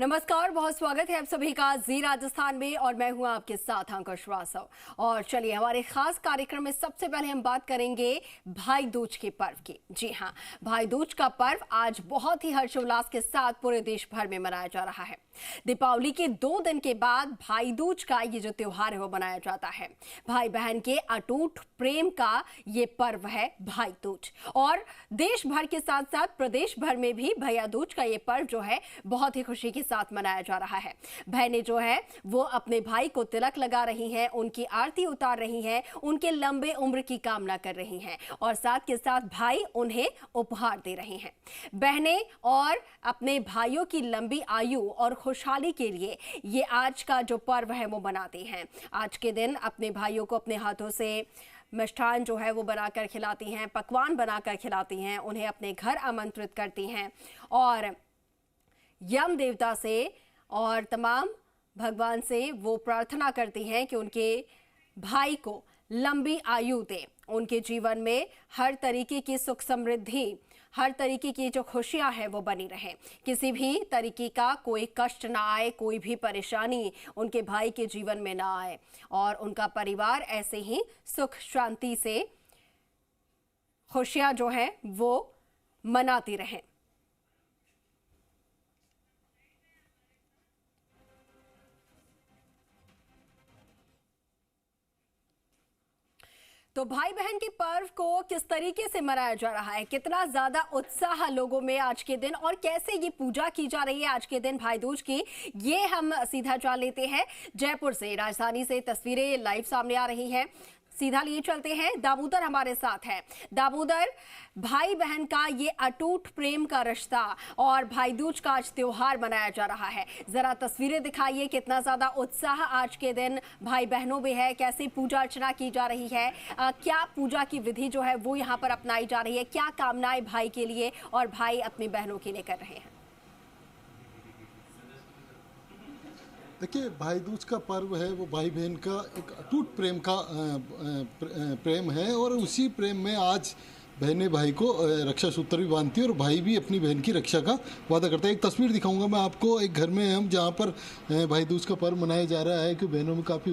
नमस्कार, बहुत स्वागत है आप सभी का जी राजस्थान में और मैं हूं आपके साथ अंकुर श्रीवास्तव। और चलिए हमारे खास कार्यक्रम में सबसे पहले हम बात करेंगे भाई दूज के पर्व की। जी हां, भाई दूज का पर्व आज बहुत ही हर्षोल्लास के साथ पूरे देश भर में मनाया जा रहा है। दीपावली के 2 दिन के बाद भाई दूज का ये जो त्योहार है वो मनाया जाता है। भाई बहन के अटूट प्रेम का ये पर्व है भाई दूज। और देश भर के साथ साथ प्रदेश भर में भी भैया दूज का ये पर्व जो है बहुत ही खुशी के साथ मनाया जा रहा है। बहनें जो है वो अपने भाई को तिलक लगा रही हैं, उनकी आरती उतार रही हैं, उनके लंबे उम्र की कामना कर रही हैं और साथ के साथ भाई उन्हें उपहार दे रहे हैं। बहनें और अपने भाइयों की लंबी आयु और खुशहाली के लिए ये आज का जो पर्व है वो मनाती हैं। आज के दिन अपने भाइयों को अपने हाथों से मिष्ठान जो है वो बनाकर खिलाती हैं, पकवान बनाकर खिलाती हैं, उन्हें अपने घर आमंत्रित करती हैं और यम देवता से और तमाम भगवान से वो प्रार्थना करती हैं कि उनके भाई को लंबी आयु दे, उनके जीवन में हर तरीके की सुख समृद्धि, हर तरीके की जो खुशियां हैं वो बनी रहें, किसी भी तरीके का कोई कष्ट ना आए, कोई भी परेशानी उनके भाई के जीवन में ना आए और उनका परिवार ऐसे ही सुख शांति से खुशियां जो हैं वो मनाती रहें। तो भाई बहन के पर्व को किस तरीके से मनाया जा रहा है, कितना ज्यादा उत्साह लोगों में आज के दिन और कैसे ये पूजा की जा रही है आज के दिन भाई दूज की, ये हम सीधा जान लेते हैं। जयपुर से, राजधानी से तस्वीरें लाइव सामने आ रही हैं, सीधा लिए चलते हैं। दामोदर हमारे साथ है। दामोदर, भाई बहन का ये अटूट प्रेम का रिश्ता और भाई दूज का आज त्योहार मनाया जा रहा है, जरा तस्वीरें दिखाइए, कितना ज्यादा उत्साह आज के दिन भाई बहनों में है, कैसे पूजा अर्चना की जा रही है, क्या पूजा की विधि जो है वो यहाँ पर अपनाई जा रही है, क्या कामनाएं भाई के लिए और भाई अपनी बहनों के लिए कर रहे हैं? देखिए, भाई दूज का पर्व है वो भाई बहन का एक अटूट प्रेम का प्रेम है और उसी प्रेम में आज बहनें भाई को रक्षा सूत्र भी बांधती है और भाई भी अपनी बहन की रक्षा का वादा करता है। एक तस्वीर दिखाऊंगा मैं आपको, एक घर में हम जहाँ पर भाई दूज का पर्व मनाया जा रहा है कि बहनों में काफ़ी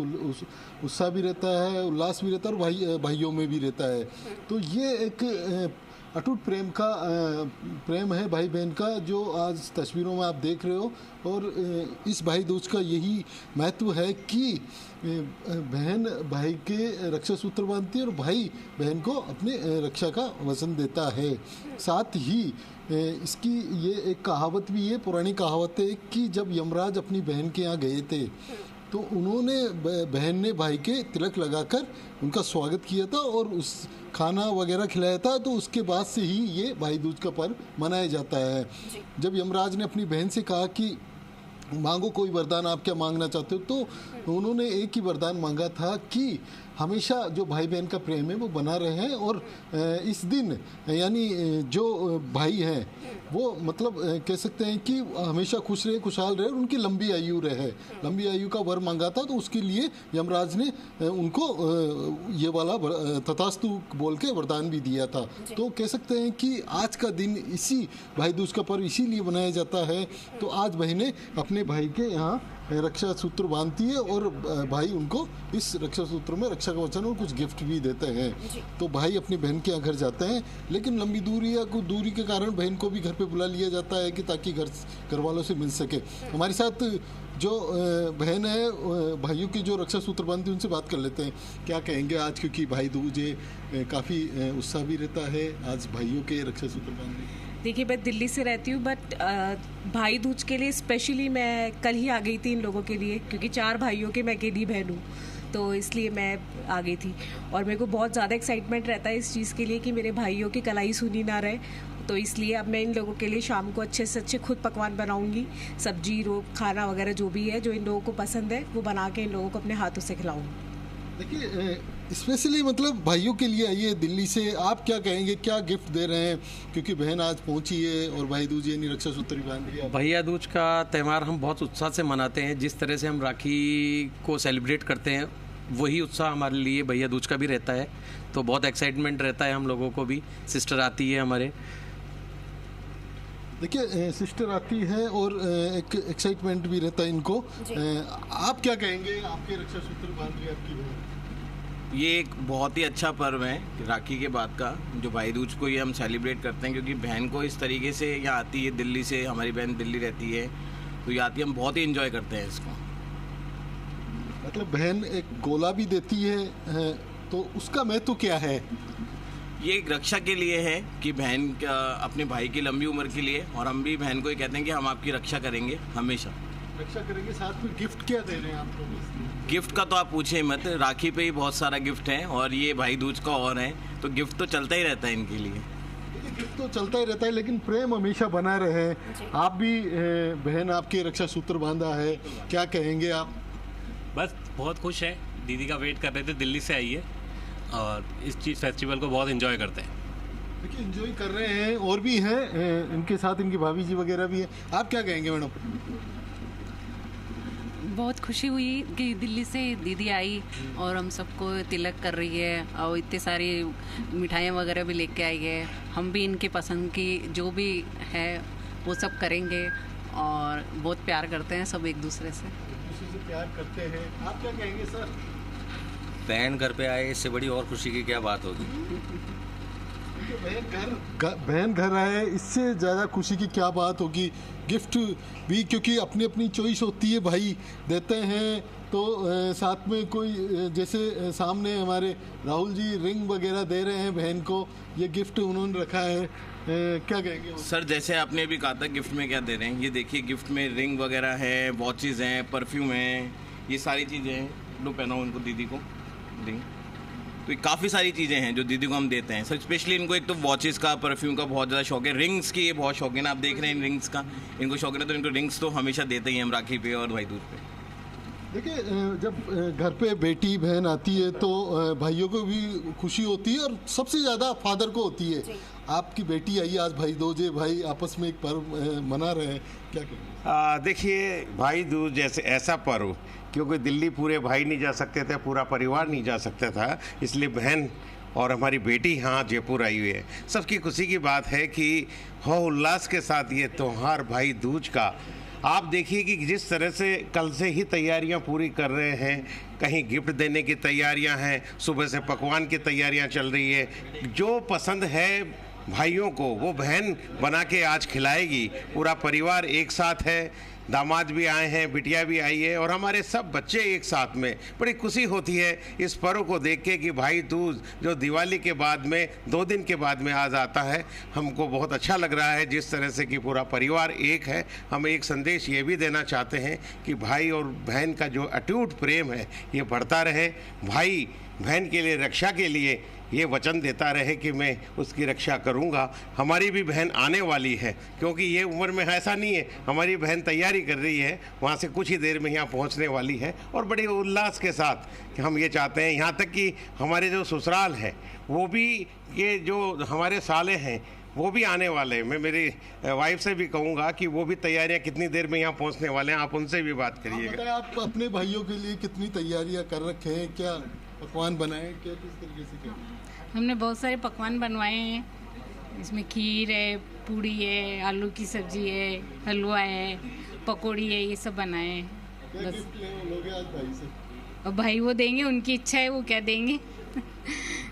उत्साह भी रहता है, उल्लास भी रहता है और भाइयों में भी रहता है। तो ये एक अटूट प्रेम है भाई बहन का जो आज तस्वीरों में आप देख रहे हो। और इस भाई दूज का यही महत्व है कि बहन भाई के रक्षा सूत्र बांधती है और भाई बहन को अपने रक्षा का वचन देता है। साथ ही इसकी ये एक कहावत भी है, पुरानी कहावत है कि जब यमराज अपनी बहन के यहाँ गए थे तो उन्होंने बहन ने भाई के तिलक लगाकर उनका स्वागत किया था और उस खाना वगैरह खिलाया था। तो उसके बाद से ही ये भाई दूज का पर्व मनाया जाता है। जब यमराज ने अपनी बहन से कहा कि मांगो कोई वरदान, आप क्या मांगना चाहते हो, तो उन्होंने एक ही वरदान मांगा था कि हमेशा जो भाई बहन का प्रेम है वो बना रहे और इस दिन यानी जो भाई हैं वो मतलब कह सकते हैं कि हमेशा खुश रहे, खुशहाल रहे और उनकी लंबी आयु रहे। लंबी आयु का वर मांगा था तो उसके लिए यमराज ने उनको ये वाला तथास्तु बोल के वरदान भी दिया था। तो कह सकते हैं कि आज का दिन इसी भाई दूज का पर्व इसीलिए मनाया जाता है। तो आज बहनें अपने भाई के यहाँ रक्षा सूत्र बांधती है और भाई उनको इस रक्षा सूत्र में रक्षा का वचन और कुछ गिफ्ट भी देते हैं। तो भाई अपनी बहन के यहाँ घर जाते हैं, लेकिन लंबी दूरी या कुछ दूरी के कारण बहन को भी घर पे बुला लिया जाता है कि ताकि घर वालों से मिल सके। हमारे साथ जो बहन है भाइयों की जो रक्षा सूत्र बांधती है उनसे बात कर लेते हैं, क्या कहेंगे आज, क्योंकि भाई दूज काफ़ी उत्साह भी रहता है आज भाइयों के रक्षा सूत्र बांधने। देखिए, मैं दिल्ली से रहती हूँ बट भाई दूज के लिए स्पेशली मैं कल ही आ गई थी इन लोगों के लिए, क्योंकि 4 भाइयों के मैं अकेली बहन हूँ तो इसलिए मैं आ गई थी। और मेरे को बहुत ज़्यादा एक्साइटमेंट रहता है इस चीज़ के लिए कि मेरे भाइयों की कलाई सुनी ना रहे। तो इसलिए अब मैं इन लोगों के लिए शाम को अच्छे से अच्छे खुद पकवान बनाऊंगी, सब्जी खाना वगैरह जो भी है जो इन लोगों को पसंद है वो बना के इन लोगों को अपने हाथों से खिलाऊंगी। देखिए, स्पेशली मतलब भाइयों के लिए आई है दिल्ली से, आप क्या कहेंगे, क्या गिफ्ट दे रहे हैं, क्योंकि बहन आज पहुंची है और भाई दूज यानी रक्षा सूत्र बांध दिया। भैया दूज का त्यौहार हम बहुत उत्साह से मनाते हैं। जिस तरह से हम राखी को सेलिब्रेट करते हैं वही उत्साह हमारे लिए भैया दूज का भी रहता है। तो बहुत एक्साइटमेंट रहता है हम लोगों को भी। सिस्टर आती है हमारे देखिए सिस्टर आती है और एक एक्साइटमेंट भी रहता है इनको। आप क्या कहेंगे, आपके रक्षा सूत्र बांध रही है आपकी बहन? ये एक बहुत ही अच्छा पर्व है राखी के बाद का, जो भाई दूज को ये हम सेलिब्रेट करते हैं, क्योंकि बहन को इस तरीके से यहाँ आती है दिल्ली से, हमारी बहन दिल्ली रहती है तो ये आती है, हम बहुत ही इंजॉय करते हैं इसको। मतलब बहन एक गोला भी देती है तो उसका महत्व क्या है? ये एक रक्षा के लिए है कि बहन अपने भाई की लंबी उम्र के लिए, और हम भी बहन को ये कहते हैं कि हम आपकी रक्षा करेंगे, हमेशा रक्षा करेंगे। साथ में गिफ्ट क्या दे रहे हैं आप लोग? गिफ्ट का तो आप पूछे मत, राखी पे ही बहुत सारा गिफ्ट है और ये भाई दूज का और है, तो गिफ्ट तो चलता ही रहता है इनके लिए। गिफ्ट तो चलता ही रहता है लेकिन प्रेम हमेशा बना रहे। आप भी बहन आपके रक्षा सूत्र बांधा है, क्या कहेंगे आप? बस बहुत खुश है, दीदी का वेट कर रहे थे, दिल्ली से आई है और इस चीज़ फेस्टिवल को बहुत एंजॉय करते हैं। देखिए एंजॉय कर रहे हैं और भी हैं इनके साथ, इनकी भाभी जी वगैरह भी है। आप क्या कहेंगे मैडम? बहुत खुशी हुई कि दिल्ली से दीदी आई और हम सबको तिलक कर रही है और इतने सारी मिठाइयाँ वगैरह भी लेके आई है। हम भी इनके पसंद की जो भी है वो सब करेंगे और बहुत प्यार करते हैं सब एक दूसरे से प्यार करते हैं। आप क्या कहेंगे सर? बहन घर पे आए, इससे बड़ी और खुशी की क्या बात होगी। बहन घर आए, इससे ज़्यादा खुशी की क्या बात होगी। गिफ्ट भी क्योंकि अपनी अपनी चॉइस होती है, भाई देते हैं तो साथ में कोई जैसे सामने हमारे राहुल जी रिंग वगैरह दे रहे हैं बहन को, ये गिफ्ट उन्होंने रखा है। क्या कहेंगे सर? जैसे आपने अभी कहा था गिफ्ट में क्या दे रहे हैं, ये देखिए गिफ्ट में रिंग वगैरह है, वॉचेज़ हैं, परफ्यूम हैं, ये सारी चीज़ें हैं। लो पहनाओ इनको, दीदी को रिंग। तो काफ़ी सारी चीज़ें हैं जो दीदी को हम देते हैं सर। स्पेशली इनको एक तो वॉचेस का, परफ्यूम का बहुत ज़्यादा शौक है, रिंग्स की ये बहुत शौकीन है, आप देख रहे हैं रिंग्स का इनको शौकीन है, तो इनको रिंग्स तो हमेशा देते ही हम राखी पे और भाई दूज पे। देखिए जब घर पे बेटी बहन आती है तो भाइयों को भी खुशी होती है और सबसे ज़्यादा फादर को होती है। आपकी बेटी आई आज भाई दूज है, भाई आपस में एक पर्व मना रहे हैं, क्या कहेंगे? देखिए भाई दूज जैसे ऐसा पर्व, क्योंकि दिल्ली पूरे भाई नहीं जा सकते थे, पूरा परिवार नहीं जा सकता था, इसलिए बहन और हमारी बेटी यहाँ जयपुर आई हुई है। सबकी खुशी की बात है कि हो उल्लास के साथ ये त्यौहार भाई दूज का आप देखिए कि जिस तरह से कल से ही तैयारियां पूरी कर रहे हैं, कहीं गिफ्ट देने की तैयारियां हैं, सुबह से पकवान की तैयारियां चल रही है। जो पसंद है भाइयों को वो बहन बना के आज खिलाएगी। पूरा परिवार एक साथ है, दामाद भी आए हैं, बिटिया भी आई है और हमारे सब बच्चे एक साथ में। बड़ी खुशी होती है इस पर्व को देख के कि भाई दूज जो दिवाली के बाद में 2 दिन के बाद में आज आता है, हमको बहुत अच्छा लग रहा है जिस तरह से कि पूरा परिवार एक है। हम एक संदेश ये भी देना चाहते हैं कि भाई और बहन का जो अटूट प्रेम है ये बढ़ता रहे। भाई बहन के लिए, रक्षा के लिए ये वचन देता रहे कि मैं उसकी रक्षा करूंगा। हमारी भी बहन आने वाली है, क्योंकि ये उम्र में ऐसा नहीं है, हमारी बहन तैयारी कर रही है, वहाँ से कुछ ही देर में यहाँ पहुँचने वाली है और बड़े उल्लास के साथ कि हम ये चाहते हैं। यहाँ तक कि हमारे जो ससुराल है वो भी, ये जो हमारे साले हैं वो भी आने वाले हैं। मैं मेरी वाइफ से भी कहूँगा कि वो भी तैयारियाँ कितनी देर में यहाँ पहुँचने वाले हैं, आप उनसे भी बात करिएगा। आप अपने भाइयों के लिए कितनी तैयारियाँ कर रखे हैं, क्या पकवान बनाए, क्या किस तरीके से क्या? हमने बहुत सारे पकवान बनवाए हैं, इसमें खीर है, पूड़ी है, आलू की सब्जी है, हलवा है, पकौड़ी है, ये सब बनाए हैं। क्या गिफ्ट लोगे आज भाई से? और भाई वो देंगे, उनकी इच्छा है वो क्या देंगे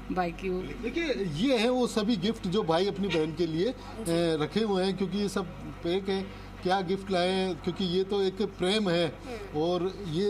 भाई की वो। देखिए ये है वो सभी गिफ्ट जो भाई अपनी बहन के लिए रखे हुए हैं, क्योंकि ये सब पैक है। क्या गिफ्ट लाए हैं, क्योंकि ये तो एक प्रेम है और ये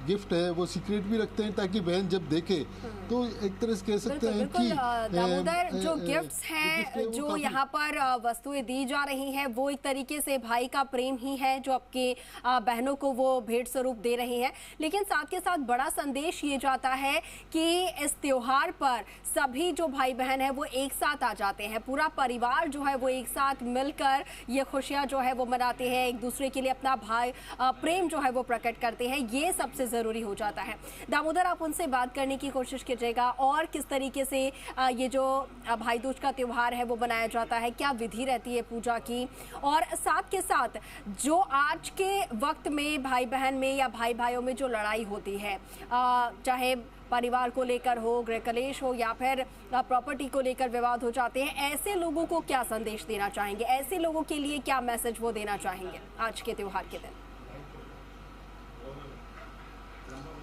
गिफ्ट है वो सीक्रेट भी रखते हैं ताकि बहन जब देखे तो एक तरह से कह सकते हैं कि दामोदर जो गिफ्ट्स हैं, जो यहाँ पर वस्तुएं दी जा रही हैं, वो एक तरीके से भाई का प्रेम ही है जो आपके बहनों को वो भेंट स्वरूप दे रही हैं। लेकिन साथ के साथ बड़ा संदेश ये जाता है कि इस त्योहार पर सभी जो भाई बहन है वो एक साथ आ जाते हैं, पूरा परिवार जो है वो एक साथ मिलकर ये खुशियाँ जो है वो मनाते हैं, एक दूसरे के लिए अपना भाई प्रेम जो है वो प्रकट करते हैं। ये सबसे ज़रूरी हो जाता है। दामोदर, आप उनसे बात करने की कोशिश कीजिएगा और किस तरीके से ये जो भाई दूज का त्यौहार है वो बनाया जाता है, क्या विधि रहती है पूजा की, और साथ के साथ जो आज के वक्त में भाई बहन में या भाई भाइयों में जो लड़ाई होती है, चाहे परिवार को लेकर हो, गृह कलेश हो या फिर प्रॉपर्टी को लेकर विवाद हो जाते हैं, ऐसे लोगों को क्या संदेश देना चाहेंगे? ऐसे लोगों के लिए क्या मैसेज वो देना चाहेंगे आज के त्योहार के दिन?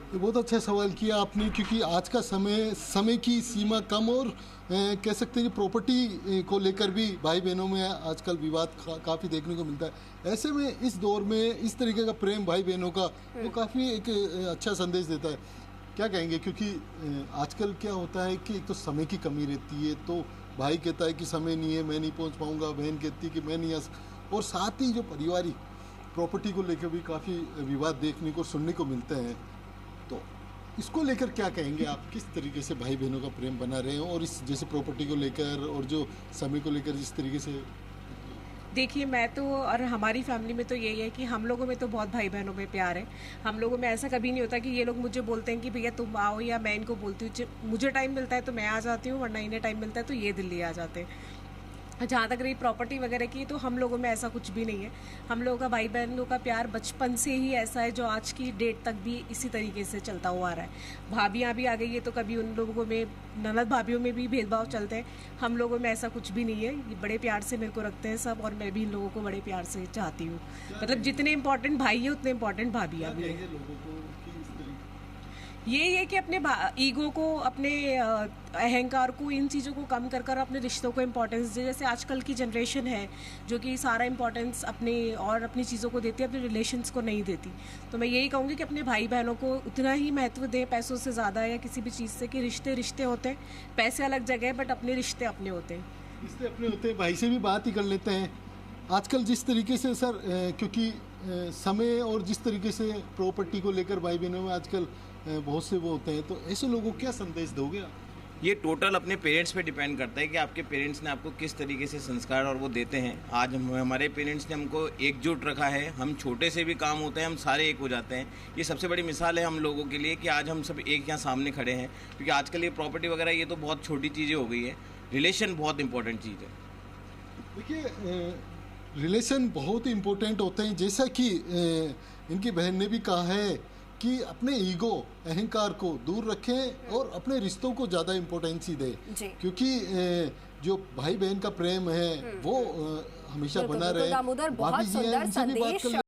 ये बहुत अच्छा सवाल किया आपने, क्योंकि आज का समय की सीमा कम और कह सकते हैं कि प्रॉपर्टी को लेकर भी भाई बहनों में आजकल विवाद काफ़ी देखने को मिलता है। ऐसे में इस दौर में इस तरीके का प्रेम भाई बहनों का वो काफ़ी एक अच्छा संदेश देता है। क्या कहेंगे, क्योंकि आजकल क्या होता है कि एक तो समय की कमी रहती है, तो भाई कहता है कि समय नहीं है, मैं नहीं पहुंच पाऊंगा, बहन कहती है कि मैं नहीं आ सकता, और साथ ही जो पारिवारिक प्रॉपर्टी को लेकर भी काफ़ी विवाद देखने को सुनने को मिलते हैं। तो इसको लेकर क्या कहेंगे आप, किस तरीके से भाई बहनों का प्रेम बना रहे हैं, और इस जैसे प्रॉपर्टी को लेकर और जो समय को लेकर जिस तरीके से? देखिए, मैं तो और हमारी फैमिली में तो यही है कि हम लोगों में तो बहुत भाई बहनों में प्यार है। हम लोगों में ऐसा कभी नहीं होता कि ये लोग मुझे बोलते हैं कि भैया तुम आओ, या मैं इनको बोलती हूँ मुझे टाइम मिलता है तो मैं आ जाती हूँ, वरना इन्हें टाइम मिलता है तो ये दिल्ली आ जाते हैं। जहाँ तक रही प्रॉपर्टी वगैरह की, तो हम लोगों में ऐसा कुछ भी नहीं है। हम लोगों का भाई बहनों का प्यार बचपन से ही ऐसा है जो आज की डेट तक भी इसी तरीके से चलता हुआ आ रहा है। भाभियाँ भी आ गई है तो कभी उन लोगों में, ननद भाभियों में भी भेदभाव चलते हैं। हम लोगों में ऐसा कुछ भी नहीं है, ये बड़े प्यार से मेरे को रखते हैं सब, और मैं भी इन लोगों को बड़े प्यार से चाहती हूँ। मतलब जितने इंपॉर्टेंट भाई है उतने इंपॉर्टेंट भाभियाँ भी हैं। यही है कि अपने ईगो को, अपने अहंकार को, इन चीज़ों को कम कर कर अपने रिश्तों को इम्पोर्टेंस दे। जैसे आजकल की जनरेशन है जो कि सारा इम्पोर्टेंस अपनी चीज़ों को देती है, अपने रिलेशंस को नहीं देती। तो मैं यही कहूँगी कि अपने भाई बहनों को उतना ही महत्व दें पैसों से ज़्यादा या किसी भी चीज़ से, कि रिश्ते होते हैं, पैसे अलग जगह है बट अपने रिश्ते अपने होते हैं। रिश्ते अपने होते हैं। भाई से भी बात ही कर लेते हैं। आजकल जिस तरीके से सर, क्योंकि समय और जिस तरीके से प्रॉपर्टी को लेकर भाई बहनों में आजकल बहुत से वो होते हैं, तो ऐसे लोगों को क्या संदेश दोगे आप? ये टोटल अपने पेरेंट्स पे डिपेंड करता है कि आपके पेरेंट्स ने आपको किस तरीके से संस्कार और वो देते हैं। आज हमारे पेरेंट्स ने हमको एकजुट रखा है, हम छोटे से भी काम होते हैं हम सारे एक हो जाते हैं। ये सबसे बड़ी मिसाल है हम लोगों के लिए कि आज हम सब एक यहाँ सामने खड़े हैं, क्योंकि आजकल ये प्रॉपर्टी वगैरह ये तो बहुत छोटी चीज़ें हो गई है, रिलेशन बहुत इंपॉर्टेंट चीज़ है। देखिए, रिलेशन बहुत इम्पोर्टेंट होते हैं, जैसा कि इनकी बहन ने भी कहा है कि अपने ईगो, अहंकार को दूर रखें और अपने रिश्तों को ज़्यादा इम्पोर्टेंस ही दें, क्योंकि जो भाई बहन का प्रेम है वो हमेशा बना रहे। दामोदर, बहुत सुंदर संदेश।